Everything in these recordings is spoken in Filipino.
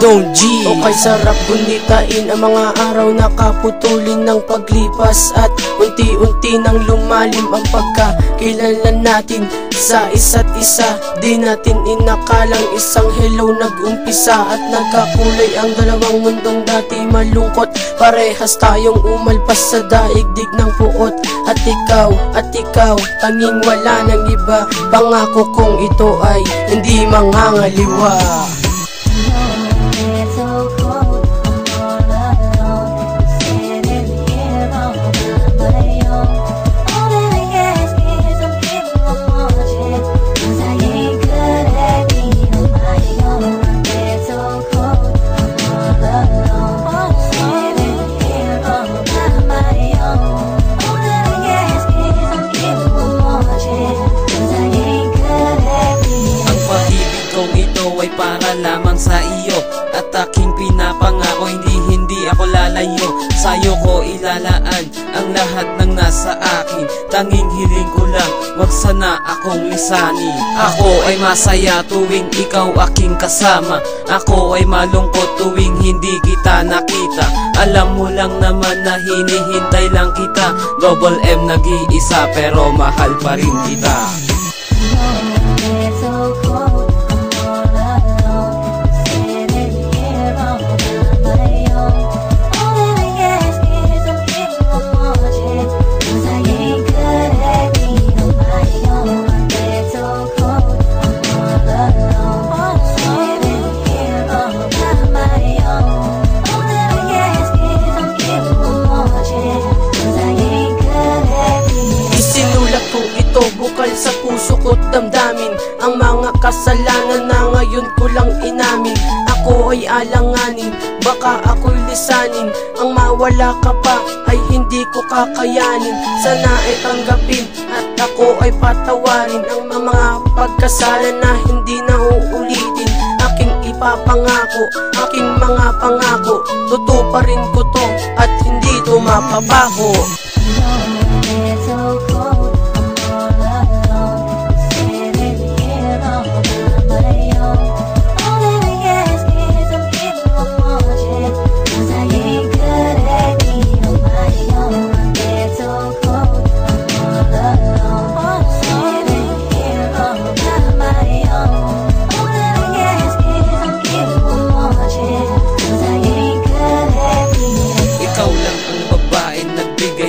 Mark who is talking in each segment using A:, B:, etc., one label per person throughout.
A: Don't G. O kay sarap gunitain ang mga araw na kaputulin ng paglipas, at unti-unti nang lumalim ang pagkakilala natin sa isa't isa. Di natin inakalang isang hello nag-umpisa, at nagkakulay ang dalawang mundong dati malungkot. Parehas tayong umalpas sa daigdig ng puot. At ikaw, tanging wala ng iba. Pangako kong ito ay hindi mangangaliwa.
B: Para lamang sa iyo, at aking pinapangako hindi ako lalayo. Sa'yo ko ilalaan ang lahat ng nasa akin. Tanging hiling ko lang, wag sana akong lisanin. Ako ay masaya tuwing ikaw aking kasama. Ako ay malungkot tuwing hindi kita nakita. Alam mo lang naman na hinihintay lang kita. Double M nag-iisa pero mahal pa rin kita.
A: Bukal sa puso ko't damdamin ang mga kasalanan na ngayon ko lang inamin. Ako ay alanganin, baka ako'y lisanin. Ang mawala ka pa ay hindi ko kakayanin. Sana ay tanggapin at ako ay patawarin ang mga pagkasala na hindi na uulitin. Aking ipapangako, aking mga pangako, tutuparin ko to at hindi to mapabago.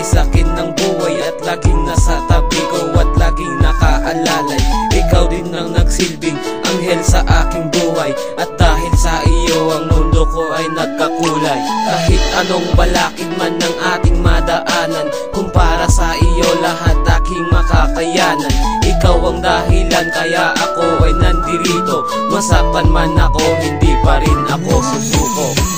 B: Sa'kin ng buhay at laging nasa tabi ko at laging nakaalalay. Ikaw din ang nagsilbing anghel sa aking buhay, at dahil sa iyo ang mundo ko ay nagkakulay. Kahit anong balakid man ng ating madaanan, kumpara sa iyo lahat aking makakayanan. Ikaw ang dahilan kaya ako ay nandirito. Masaktan man ako, hindi pa rin ako susuko.